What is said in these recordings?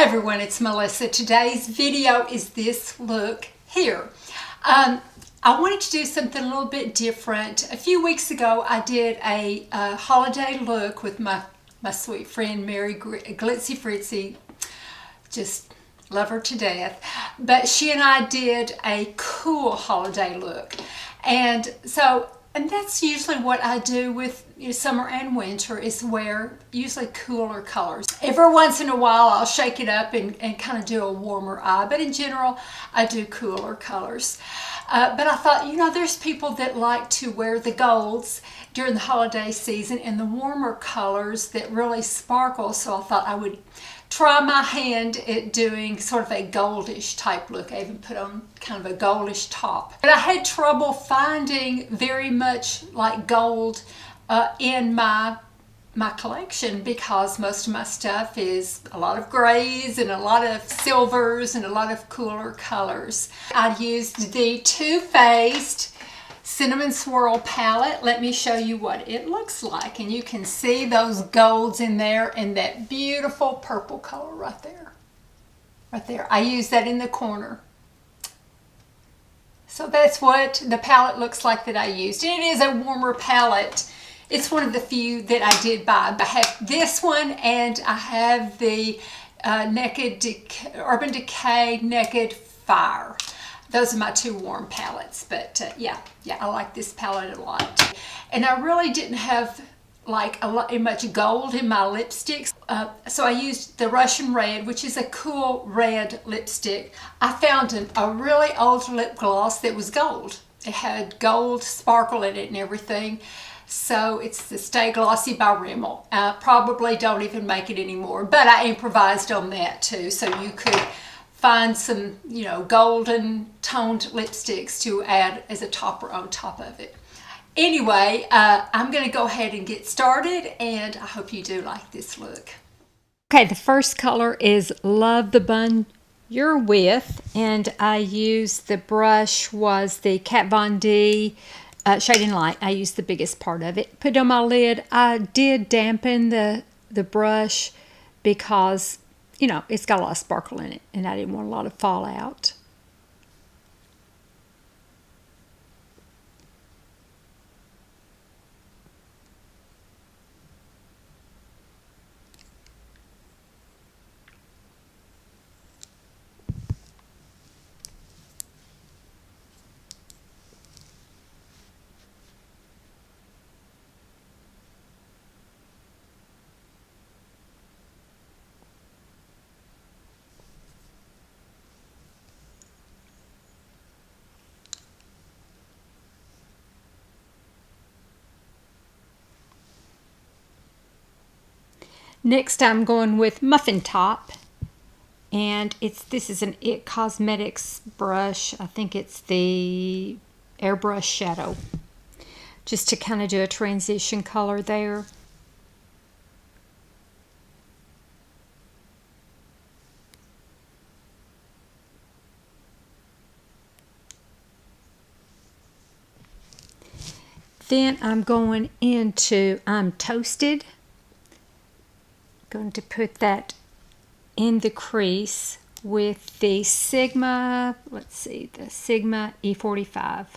Everyone, it's Melissa. Today's video is this look here. I wanted to do something a little bit different. A few weeks ago I did a holiday look with my sweet friend Mary Glitzy Fritzy. Just love her to death. But she and I did a cool holiday look. And that's usually what I do with summer and winter, is wear usually cooler colors. Every once in a while I'll shake it up and kind of do a warmer eye, but in general I do cooler colors. But I thought, there's people that like to wear the golds during the holiday season and the warmer colors that really sparkle, so I thought I would try my hand at doing sort of a goldish type look. I even put on kind of a goldish top. But I had trouble finding very much like gold in my collection, because most of my stuff is a lot of grays and a lot of silvers and a lot of cooler colors. I used the Too Faced Cinnamon Swirl palette. Let me show you what it looks like, and you can see those golds in there and that beautiful purple color right there. I use that in the corner. So that's what the palette looks like that I used, and it is a warmer palette. It's one of the few that I did buy. I have this one, and I have the Urban Decay Naked Fire. Those are my two warm palettes, but yeah, I like this palette a lot. And I really didn't have like much gold in my lipsticks, so I used the Russian Red, which is a cool red lipstick. I found a really old lip gloss that was gold. It had gold sparkle in it and everything. So it's the Stay Glossy by Rimmel. Probably don't even make it anymore, but I improvised on that too, so you could find some, golden toned lipsticks to add as a topper on top of it. Anyway, I'm going to go ahead and get started, and I hope you do like this look. Okay, the first color is Love the Bun You're With, and I used the brush was the Kat Von D Shading Light. I used the biggest part of it. Put it on my lid. I did dampen the brush because it's got a lot of sparkle in it, and I didn't want a lot of fallout. Next, I'm going with Muffin Top, and this is an IT Cosmetics brush. I think it's the Airbrush Shadow, just to kind of do a transition color there. Then I'm going into I'm Toasted. Going to put that in the crease with the Sigma, the Sigma E45.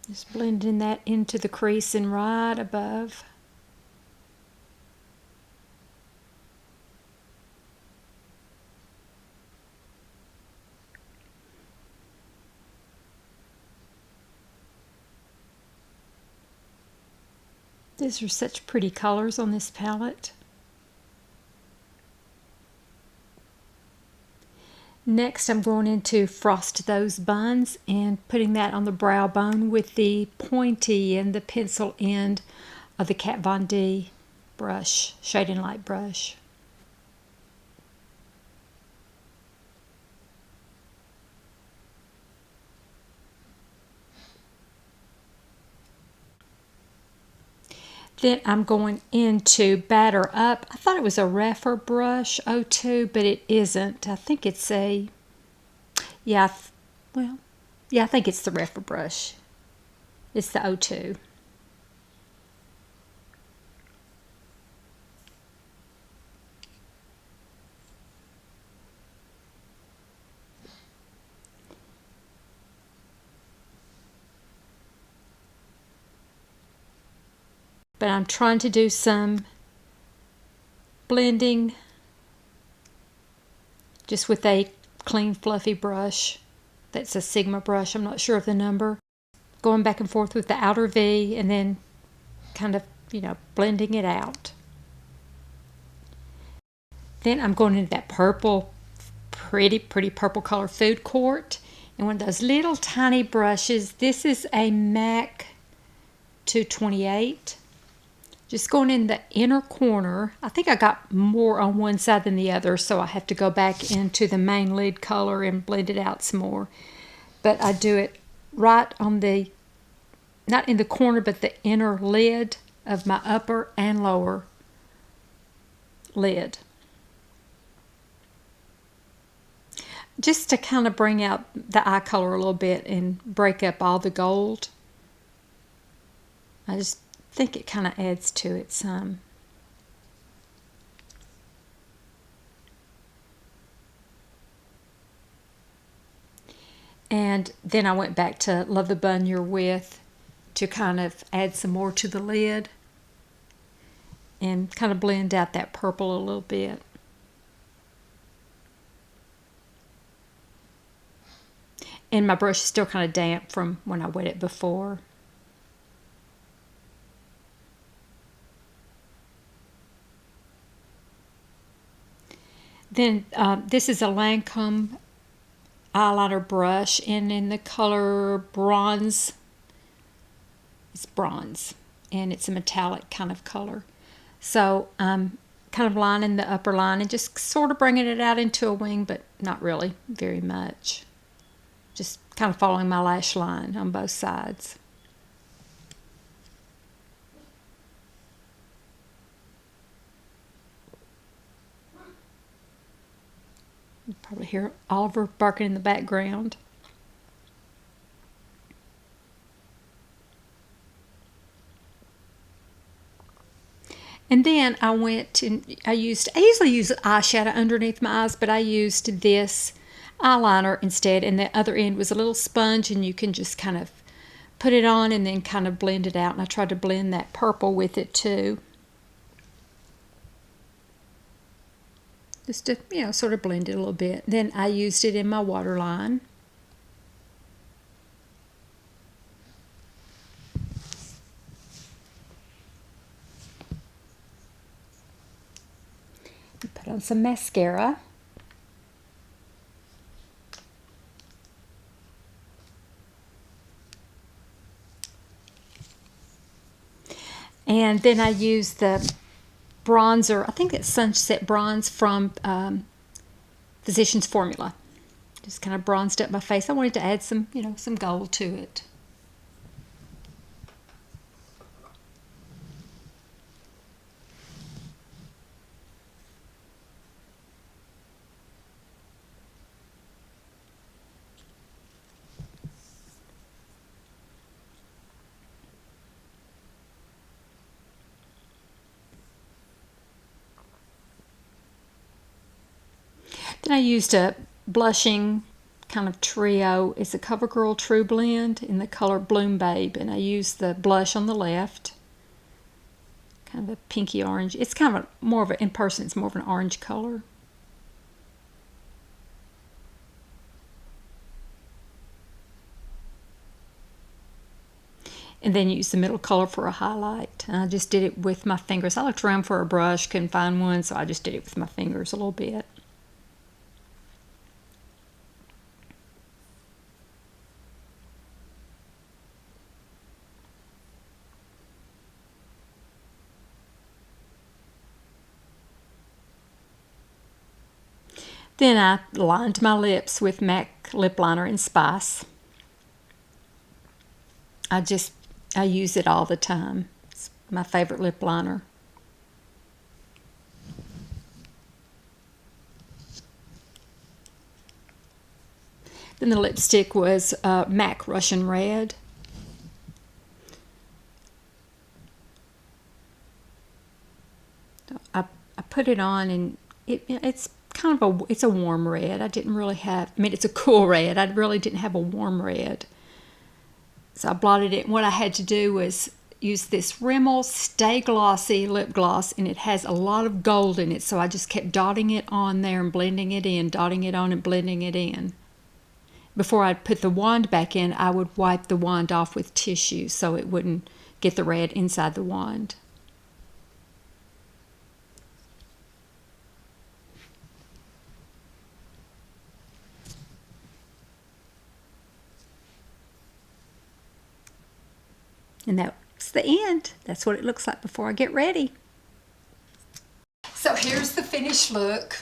Just blending that into the crease and right above. These are such pretty colors on this palette. Next, I'm going into Frost Those Buns and putting that on the brow bone with the pointy and the pencil end of the Kat Von D brush, Shading Light brush. Then I'm going into Batter Up. I thought it was a Refer brush 02, but it isn't. I think it's a, yeah, well, Yeah, I think it's the Refer brush. It's the O2. But I'm trying to do some blending just with a clean, fluffy brush. That's a Sigma brush. I'm not sure of the number. Going back and forth with the outer V and then kind of, blending it out. Then I'm going into that purple, pretty purple color Food Court. And one of those little tiny brushes. This is a MAC 228. Just going in the inner corner. I think I got more on one side than the other, so I have to go back into the main lid color and blend it out some more. But I do it right on the, not in the corner, but the inner lid of my upper and lower lid. Just to kind of bring out the eye color a little bit and break up all the gold. I just think it kind of adds to it some. And then I went back to Love the Bun You're With to kind of add some more to the lid and kind of blend out that purple a little bit. And my brush is still kind of damp from when I wet it before. Then this is a Lancome eyeliner brush, and in the color bronze. It's bronze, and it's a metallic kind of color. So I'm kind of lining the upper line and just sort of bringing it out into a wing, but not really very much. Just kind of following my lash line on both sides. You probably hear Oliver barking in the background. And then I went and I usually use eyeshadow underneath my eyes, but I used this eyeliner instead, and the other end was a little sponge, and you can just kind of put it on and then kind of blend it out. And I tried to blend that purple with it too. Just to, sort of blend it a little bit. Then I used it in my waterline. Put on some mascara. And then I used the bronzer, I think it's Sunset Bronze from Physicians Formula. Just kind of bronzed up my face. I wanted to add some, some gold to it. Then I used a blushing kind of trio. It's a CoverGirl True Blend in the color Bloom Babe. And I used the blush on the left. Kind of a pinky orange. It's kind of more of in person, it's more of an orange color. And then use the middle color for a highlight. And I just did it with my fingers. I looked around for a brush, couldn't find one, so I just did it with my fingers a little bit. Then I lined my lips with MAC lip liner in Spice. I use it all the time. It's my favorite lip liner. Then the lipstick was MAC Russian Red. I put it on, and it's kind of it's a warm red. I didn't really have, I mean, it's a cool red. I really didn't have a warm red. So I blotted it. And what I had to do was use this Rimmel Stay Glossy lip gloss, and it has a lot of gold in it. So I just kept dotting it on there and blending it in, dotting it on and blending it in. Before I'd put the wand back in, I would wipe the wand off with tissue so it wouldn't get the red inside the wand. And that's the end. That's what it looks like before I get ready. So here's the finished look.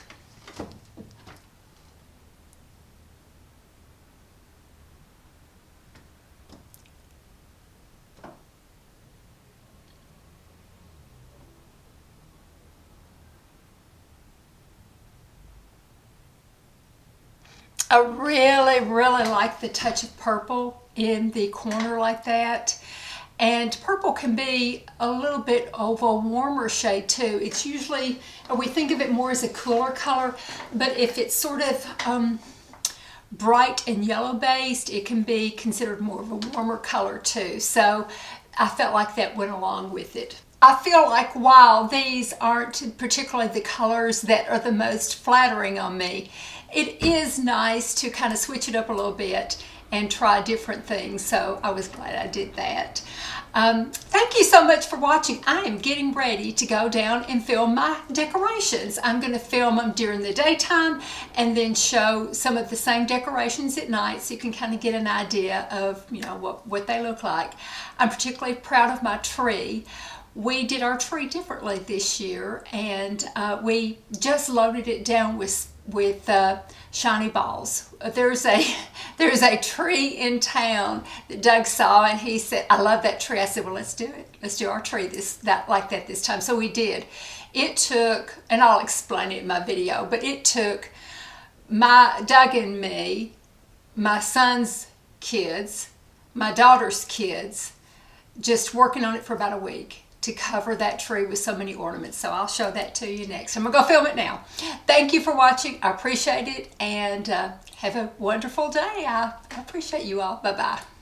I really, really like the touch of purple in the corner like that. And purple can be a little bit of a warmer shade too. It's usually, we think of it more as a cooler color, but if it's sort of bright and yellow based, it can be considered more of a warmer color too. So I felt like that went along with it. I feel like while these aren't particularly the colors that are the most flattering on me, it is nice to kind of switch it up a little bit and try different things. So I was glad I did that. Thank you so much for watching. I am getting ready to go down and film my decorations. I'm going to film them during the daytime and then show some of the same decorations at night, so you can kind of get an idea of, you know, what they look like. I'm particularly proud of my tree. We did our tree differently this year, and we just loaded it down with shiny balls. There's a tree in town that Doug saw, and he said, "I love that tree." I said, "Well, let's do it. Let's do our tree like that this time." So we did. It took, and I'll explain it in my video, but it took Doug and me, my son's kids, my daughter's kids, just working on it for about a week to cover that tree with so many ornaments. So I'll show that to you next. I'm gonna go film it now. Thank you for watching. I appreciate it, and have a wonderful day. I appreciate you all. Bye-bye.